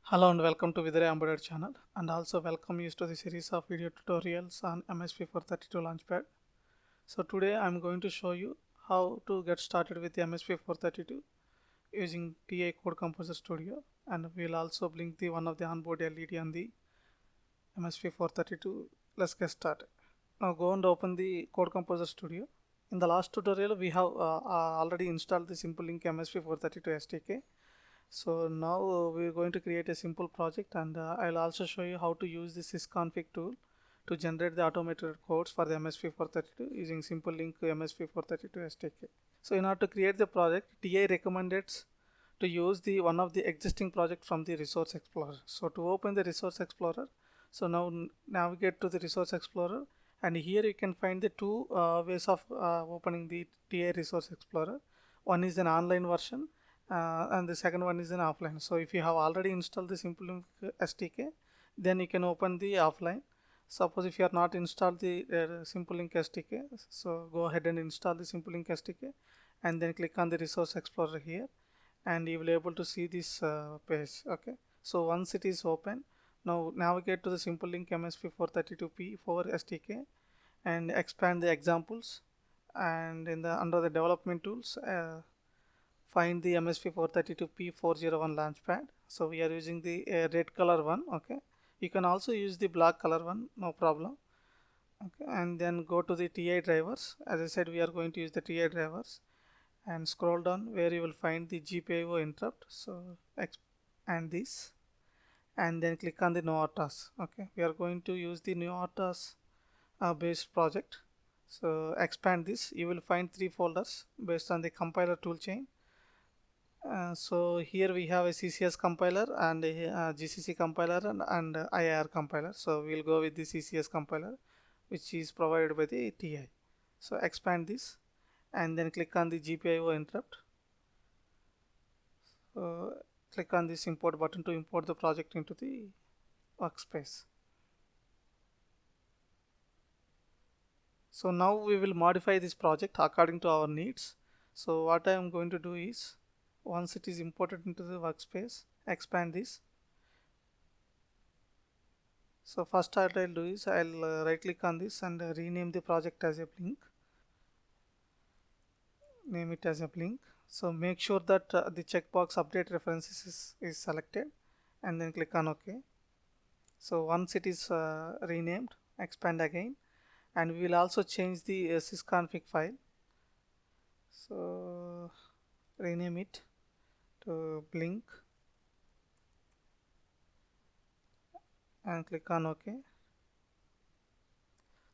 Hello and welcome to Vidare Embedded channel, and also welcome you to the series of video tutorials on MSP432 Launchpad. So today I'm going to show you how to get started with the MSP432 using TI Code Composer Studio, and we'll also blink the one of the onboard LED on the MSP432. Let's get started. Now go and open the Code Composer Studio. In the last tutorial we have already installed the Simple-Link MSP432 SDK. So now we're going to create a simple project, and I'll also show you how to use the sysconfig tool to generate the automated codes for the MSP432 using Simple-Link MSP432 SDK. So in order to create the project, TI recommended to use the one of the existing project from the Resource Explorer. So to open the Resource Explorer, so now navigate to the Resource Explorer, and here you can find the two ways of opening the TI Resource Explorer. One is an online version, and the second one is an offline. So if you have already installed the Simple-Link SDK, then you can open the offline. Suppose if you are not installed the Simple-Link SDK, so go ahead and install the Simple-Link SDK and then click on the Resource Explorer here, and you will be able to see this page. Okay, so once it is open, now navigate to the Simple-Link MSP432P4 SDK and expand the examples, and in the under the development tools, find the MSP432P401 launchpad. So we are using the red color one. Okay, you can also use the black color one, no problem. Okay, and then go to the TI drivers. As I said, we are going to use the TI drivers, and scroll down where you will find the GPIO interrupt. So and this, and then click on the NoRTOS. Okay, we are going to use the NoRTOS based project. So expand this, you will find three folders based on the compiler toolchain. So here we have a CCS compiler and a GCC compiler and IIR compiler. So we'll go with the CCS compiler, which is provided by the TI. So expand this and then click on the GPIO interrupt. Click on this import button to import the project into the workspace. So now we will modify this project according to our needs. So what I am going to do is, once it is imported into the workspace, expand this. So first what I'll do is I'll right click on this and rename the project as a Blink. Name it as a Blink. So make sure that the checkbox update references is selected, and then click on OK. So once it is renamed, expand again, and we will also change the sysconfig file. So rename it to Blink and click on OK.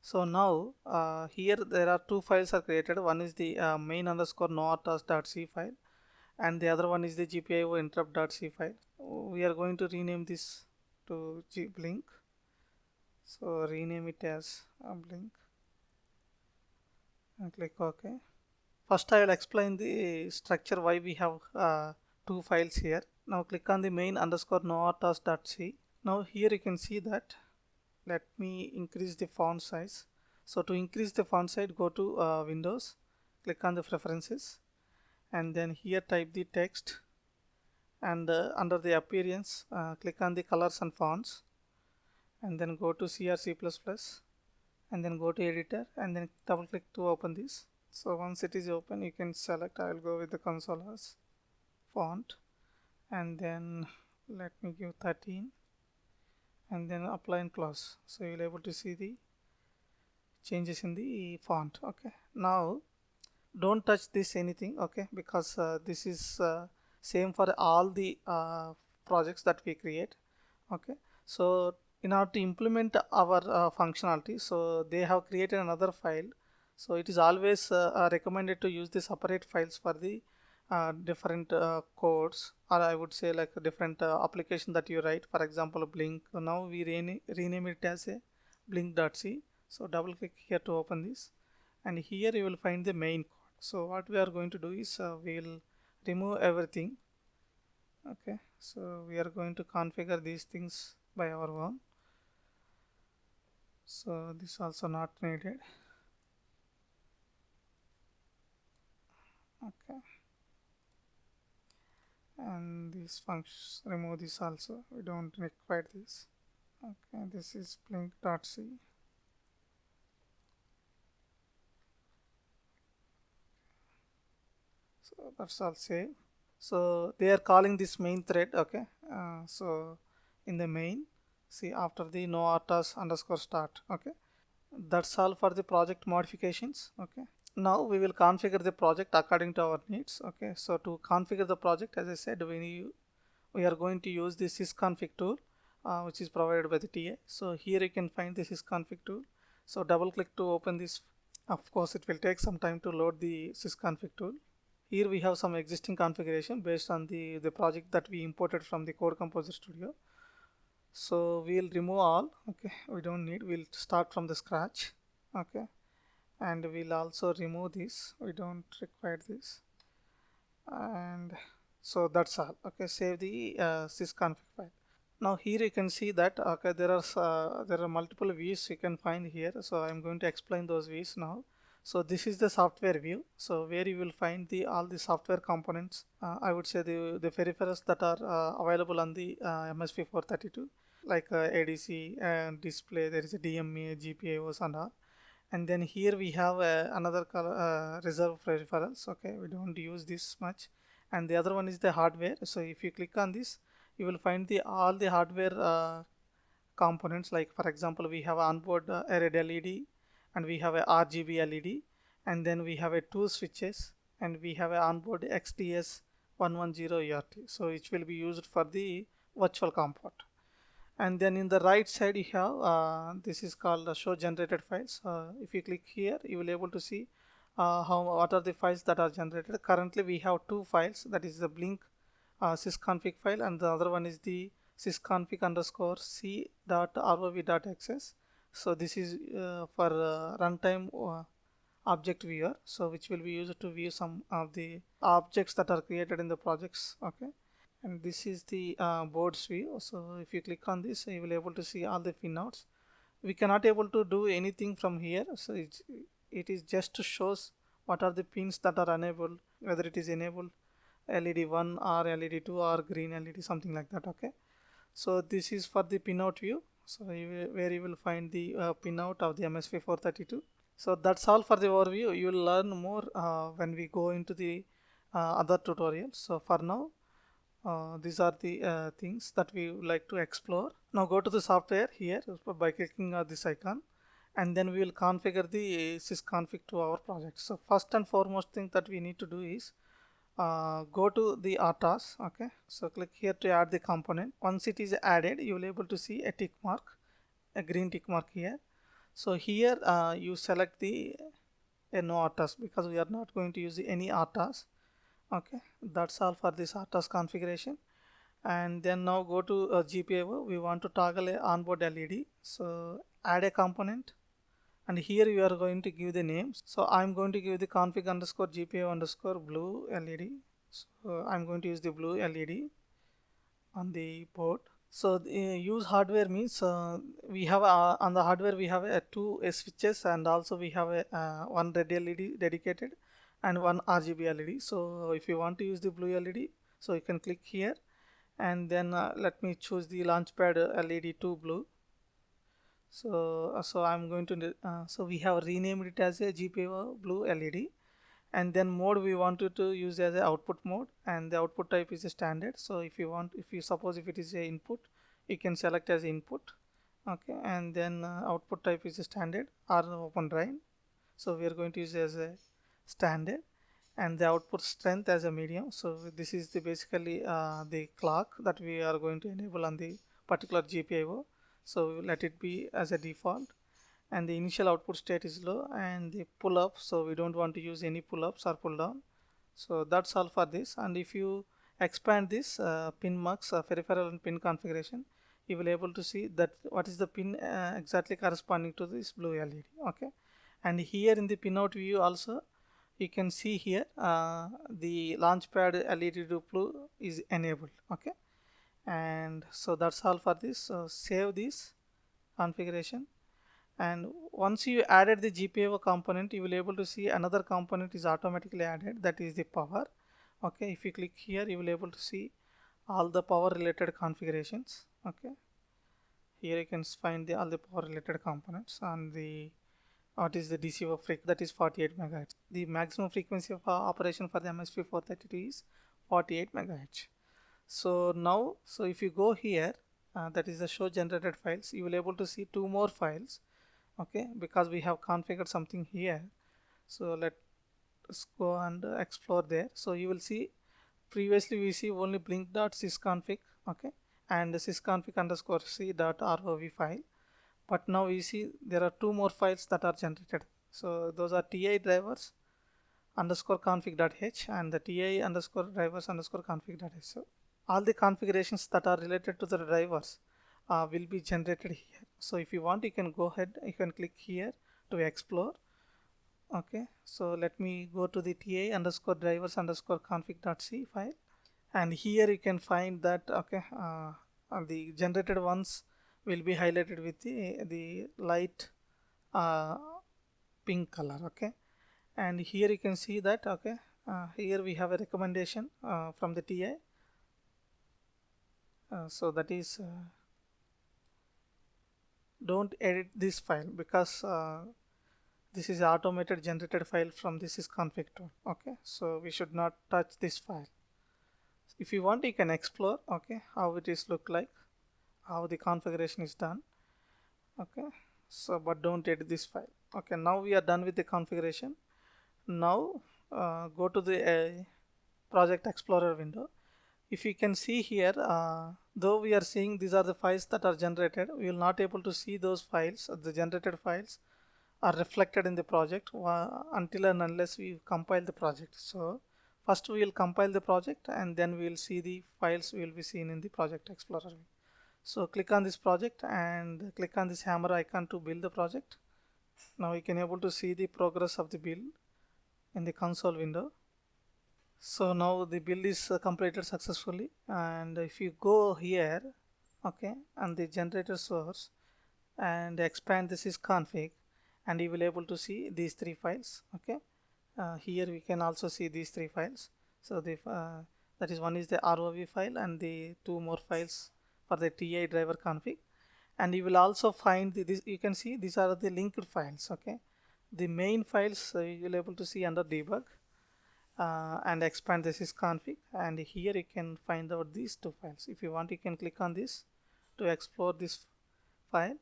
So now here there are two files are created. One is the main underscore noRTOS.c file, and the other one is the GPIO interrupt.c file. We are going to rename this to Blink. So rename it as Blink and click OK. First I will explain the structure why we have two files here. Now click on the main underscore noRTOS.c. Now here you can see that, let me increase the font size. So to increase the font size, go to Windows, click on the preferences, and then here type the text, and under the appearance click on the colors and fonts, and then go to CR++, and then go to editor and then double click to open this. So once it is open, you can select, I will go with the console as font, and then let me give 13, and then apply and close. So you'll able to see the changes in the font. Okay, now don't touch this anything, okay, because this is same for all the projects that we create. Okay, so in order to implement our functionality, so they have created another file. So it is always recommended to use the separate files for the different codes, or I would say like a different application that you write. For example, Blink. So now we rename it as a blink.c. So double click here to open this, and here you will find the main code. So what we are going to do is we will remove everything. Okay, so we are going to configure these things by our own. So this also not needed. Okay, and these functions, remove this also, we don't require this. Okay, this is blink.c. So that's all saved. So they are calling this main thread. Okay, so in the main, see after the no artas underscore start. Okay, that's all for the project modifications. Okay, now we will configure the project according to our needs. Okay, so to configure the project, as I said, we are going to use the sysconfig tool, which is provided by the TA. So here you can find the sysconfig tool. So double click to open this. Of course, it will take some time to load the sysconfig tool. Here we have some existing configuration based on the project that we imported from the Code Composer Studio. So we'll remove all. Okay, we don't need. We'll start from the scratch. Okay, and we'll also remove this. We don't require this. And so that's all. Okay, save the sysconfig file. Now here you can see that okay, there are multiple views you can find here. So I'm going to explain those views now. So this is the software view. So where you will find the all the software components. I would say the peripherals that are available on the MSP 432, like ADC and display. There is a DMA, GPIOs and all. And then here we have another reserve peripherals. Okay, we don't use this much. And the other one is the hardware. So if you click on this, you will find the all the hardware components. Like for example, we have onboard red LED, and we have a RGB LED, and then we have a two switches, and we have a onboard XTS 110 ERT. So which will be used for the virtual comport. And then in the right side you have this is called show generated files. If you click here, you will able to see what are the files that are generated. Currently we have two files, that is the blink sysconfig file, and the other one is the sysconfig underscore c.rov.xs. So this is for runtime object viewer, so which will be used to view some of the objects that are created in the projects. Okay, and this is the boards view. So if you click on this, you will able to see all the pinouts. We cannot able to do anything from here, so it is just to shows what are the pins that are enabled, whether it is enabled LED1 or LED2 or green LED, something like that. Okay, so this is for the pinout view. So where you will find the pinout of the MSP 432. So that's all for the overview. You will learn more when we go into the other tutorials. So for now, these are the things that we would like to explore. Now go to the software here by clicking on this icon, and then we will configure the sysconfig to our project. So first and foremost thing that we need to do is go to the RTOS. Okay, so click here to add the component. Once it is added, you will able to see a tick mark, a green tick mark here. So here you select the no RTOS, because we are not going to use any RTOS. Okay, that's all for this RTOS configuration. And then now go to GPIO. We want to toggle a onboard LED. So add a component, and here you are going to give the names. So I'm going to give the config underscore GPIO underscore blue LED. So I'm going to use the blue LED on the board. So use hardware means we have on the hardware we have two switches, and also we have one red LED dedicated and one RGB LED. So if you want to use the blue LED, so you can click here, and then let me choose the launchpad LED to blue. So I'm going to so we have renamed it as a GPIO blue LED. And then mode we wanted to use as a output mode, and the output type is a standard. So if you suppose if it is a input, you can select as input. Okay, and then output type is a standard or open drain. So we are going to use as a standard, and the output strength as a medium. So this is the basically the clock that we are going to enable on the particular GPIO. So let it be as a default, and the initial output state is low, and the pull up, so we don't want to use any pull ups or pull down. So that's all for this. And if you expand this pin mux peripheral and pin configuration, you will able to see that what is the pin exactly corresponding to this blue LED. Okay, and here in the pinout view also you can see here the launchpad LED to blue is enabled. Okay, and so that's all for this. So save this configuration, and once you added the GPIO component, you will able to see another component is automatically added, that is the power. Okay, if you click here, you will able to see all the power related configurations. Okay, here you can find all the power related components and the what is the DC of frequency, that is 48 megahertz. The maximum frequency of operation for the MSP432 is 48 megahertz. So now, so if you go here, that is the show generated files, you will able to see two more files. Okay, because we have configured something here. So let's go and explore there. So you will see previously we see only blink.sysconfig, okay, and sysconfig underscore c dot rov file. But now we see there are two more files that are generated. So those are ti drivers underscore config.h and the ti underscore drivers underscore config.h. So all the configurations that are related to the drivers will be generated here. So if you want, you can go ahead, you can click here to explore. Okay, so let me go to the ti underscore drivers underscore config.c file, and here you can find that, okay, the generated ones will be highlighted with the light uh, pink color. Okay, and here you can see that, okay, here we have a recommendation from the ti. So that is don't edit this file because this is automated generated file from this is config tool. Okay, so we should not touch this file. If you want, you can explore, okay, how it is look like, how the configuration is done. Okay, so but don't edit this file. Okay, now we are done with the configuration. Now go to the project explorer window. If you can see here, though we are seeing these are the files that are generated, we will not able to see those files. The generated files are reflected in the project until and unless we compile the project. So first we will compile the project and then we will see the files will be seen in the project explorer. So click on this project and click on this hammer icon to build the project. Now you can able to see the progress of the build in the console window. So now the build is completed successfully, and if you go here, okay, and the generator source and expand this is config, and you will able to see these three files. Okay, here we can also see these three files. So the that is one is the ROV file and the two more files for the TI driver config, and you will also find this, you can see these are the linked files. Okay, the main files you will able to see under debug and expand this is config, and here you can find out these two files. If you want, you can click on this to explore this file,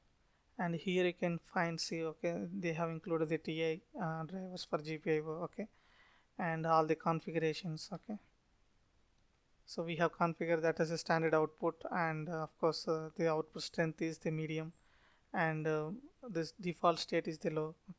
and here you can find, see, okay, they have included the TI drivers for GPIO, okay, and all the configurations. Okay, so we have configured that as a standard output, and of course the output strength is the medium, and this default state is the low. Okay.